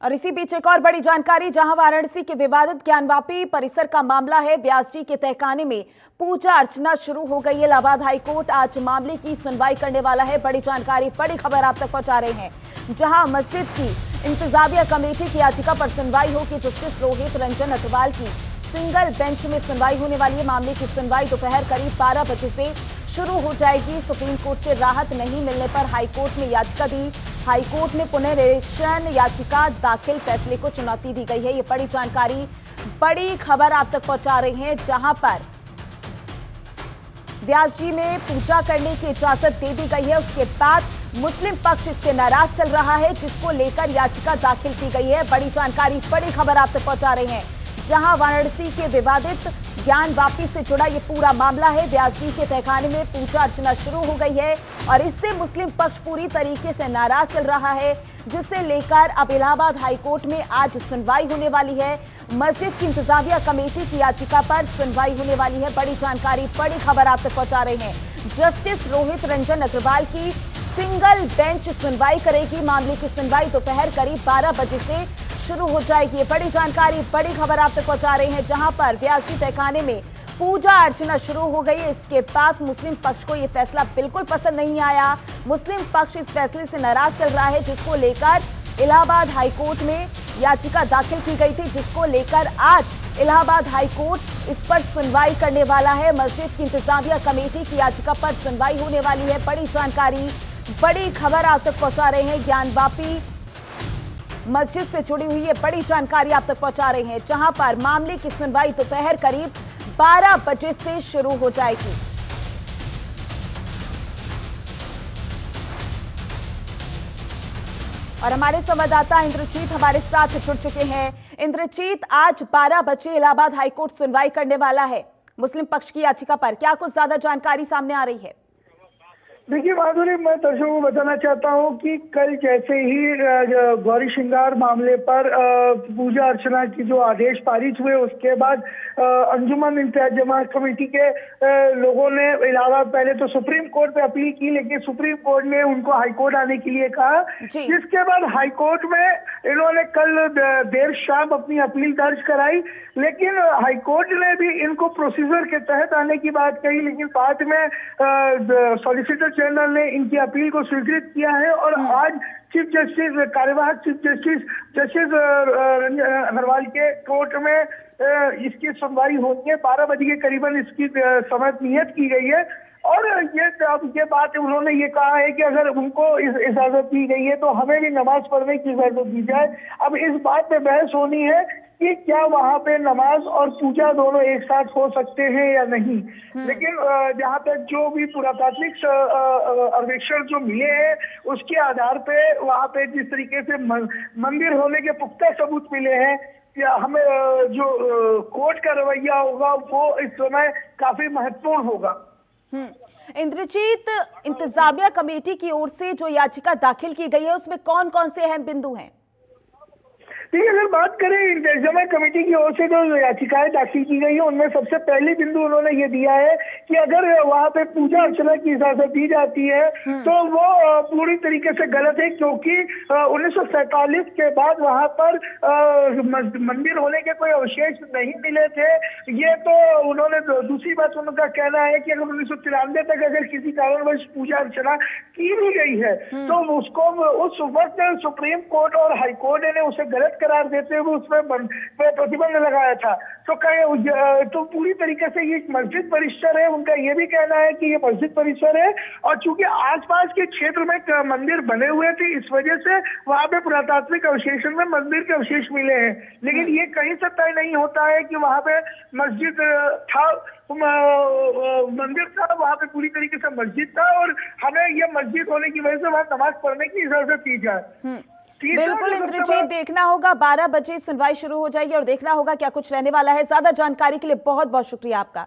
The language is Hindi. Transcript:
और इसी बीच एक और बड़ी जानकारी, जहां वाराणसी के विवादित ज्ञानवापी परिसर का मामला है। व्यास जी के तहखाने में पूजा अर्चना शुरू हो गई है। इलाहाबाद हाईकोर्ट आज मामले की सुनवाई करने वाला है। बड़ी जानकारी, बड़ी खबर आप तक पहुंचा रहे हैं। जहां मस्जिद की इंतजामिया कमेटी की याचिका पर सुनवाई होगी। जस्टिस रोहित रंजन अग्रवाल की सिंगल बेंच में सुनवाई होने वाली है। मामले की सुनवाई दोपहर करीब 12 बजे से शुरू हो जाएगी। सुप्रीम कोर्ट से राहत नहीं मिलने पर हाईकोर्ट में याचिका दी। हाईकोर्ट में पुनर्निरीक्षण याचिका दाखिल, फैसले को चुनौती दी गई है। ये बड़ी जानकारी, बड़ी खबर आप तक पहुंचा रहे हैं। जहां पर व्यास जी में पूजा करने की इजाजत दे दी गई है, उसके बाद मुस्लिम पक्ष इससे नाराज चल रहा है, जिसको लेकर याचिका दाखिल की गई है। बड़ी जानकारी, बड़ी खबर आप तक पहुंचा रहे हैं। जहां वाराणसी के विवादित ज्ञानवापी से जुड़ा ये पूरा मामला है। व्यास जी के तहखाने में पूजा अर्चना शुरू हो गई है और इससे मुस्लिम पक्ष पूरी तरीके से नाराज चल रहा है, जिसे लेकर अब इलाहाबाद हाईकोर्ट में आज सुनवाई होने वाली है। मस्जिद की इंतजामिया कमेटी की याचिका पर सुनवाई होने वाली है। बड़ी जानकारी, बड़ी खबर आप तक पहुंचा रहे हैं। जस्टिस रोहित रंजन अग्रवाल की सिंगल बेंच सुनवाई करेगी। मामले की सुनवाई दोपहर करीब 12 बजे से शुरू हो जाएगी। बड़ी जानकारी, बड़ी खबर आप तक पहुंचा रहे हैं। जहां पर व्यास जी तहखाने में पूजा अर्चना शुरू हो गई है। इसके बाद मुस्लिम पक्ष को यह फैसला बिल्कुल पसंद नहीं आया। मुस्लिम पक्ष इस फैसले से नाराज चल रहा है, जिसको लेकर इलाहाबाद हाईकोर्ट में याचिका दाखिल की गई थी, जिसको लेकर आज इलाहाबाद हाईकोर्ट इस पर सुनवाई करने वाला है। मस्जिद की इंतजामिया कमेटी की याचिका पर सुनवाई होने वाली है। बड़ी जानकारी, बड़ी खबर आप तक पहुंचा रहे हैं। ज्ञानवापी मस्जिद से जुड़ी हुई है बड़ी जानकारी आप तक पहुंचा रहे हैं। जहां पर मामले की सुनवाई दोपहर करीब 12 बजे से शुरू हो जाएगी। और हमारे संवाददाता इंद्रजीत हमारे साथ जुड़ चुके हैं। इंद्रजीत, आज 12 बजे इलाहाबाद हाईकोर्ट सुनवाई करने वाला है मुस्लिम पक्ष की याचिका पर, क्या कुछ ज्यादा जानकारी सामने आ रही है? देखिए माधुरी, मैं दर्शकों को बताना चाहता हूं कि कल जैसे ही गौरी श्रृंगार मामले पर पूजा अर्चना की जो आदेश पारित हुए, उसके बाद अंजुमन इंतजामिया कमेटी के लोगों ने इलाहाबाद पहले तो सुप्रीम कोर्ट पे अपील की, लेकिन सुप्रीम कोर्ट ने उनको हाईकोर्ट आने के लिए कहा। जिसके बाद हाईकोर्ट में इन्होंने कल देर शाम अपनी अपील दर्ज कराई, लेकिन हाईकोर्ट ने भी इनको प्रोसीजर के तहत आने की बात कही, लेकिन बाद में सॉलिसिटर जनरल ने इनकी अपील को स्वीकृत किया है। और आज चीफ जस्टिस, कार्यवाहक चीफ जस्टिस रंजन अग्रवाल के कोर्ट में इसकी सुनवाई होनी है। 12 बजे के करीबन इसकी समय नियत की गई है। और ये बात उन्होंने ये कहा है कि अगर उनको इजाजत दी गई है तो हमें भी नमाज पढ़ने की इजाजत दी जाए। अब इस बात पे बहस होनी है कि क्या वहां पे नमाज और पूजा दोनों एक साथ हो सकते हैं या नहीं। लेकिन जहां तक जो भी पुरातात्विक सर्वेक्षण जो मिले हैं, उसके आधार पे वहां पे जिस तरीके से मंदिर होने के पुख्ता सबूत मिले हैं, या हमें जो कोर्ट का रवैया होगा वो इस समय काफी महत्वपूर्ण होगा। इंद्रजीत, इंतजामिया कमेटी की ओर से जो याचिका दाखिल की गई है, उसमें कौन कौन से अहम बिंदु हैं? देखिए, अगर बात करें इंतजामिया कमेटी की ओर से जो याचिकाएं दाखिल की गई है, उनमें सबसे पहली बिंदु उन्होंने ये दिया है कि अगर वहां पे पूजा अर्चना की इजाजत दी जाती है तो वो पूरी तरीके से गलत है, क्योंकि 1947 के बाद वहां पर मंदिर होने के कोई अवशेष नहीं मिले थे। ये तो उन्होंने दूसरी बात उनका कहना है कि अगर 1993 तक अगर किसी कारणवश पूजा अर्चना की भी गई है तो उसको उस वक्त सुप्रीम कोर्ट और हाई कोर्ट ने उसे गलत करार देते हुए उसमें प्रतिबंध लगाया था। तो पूरी तरीके से ये मस्जिद परिसर है, उनका ये भी कहना है कि ये मस्जिद परिसर है। और चूंकि आसपास के क्षेत्र में मंदिर बने हुए थे, इस वजह से वहां पे पुरातात्विक अवशेषण में मंदिर के अवशेष मिले हैं। लेकिन ये कहीं से तय नहीं होता है कि वहां पे मस्जिद था, मंदिर था, वहां पे पूरी तरीके से मस्जिद था और हमें ये मस्जिद होने की वजह से वहां नमाज पढ़ने की इजाजत दी जाए। बिल्कुल इंद्रजीत, देखना होगा 12 बजे सुनवाई शुरू हो जाएगी और देखना होगा क्या कुछ रहने वाला है। ज्यादा जानकारी के लिए बहुत बहुत शुक्रिया आपका।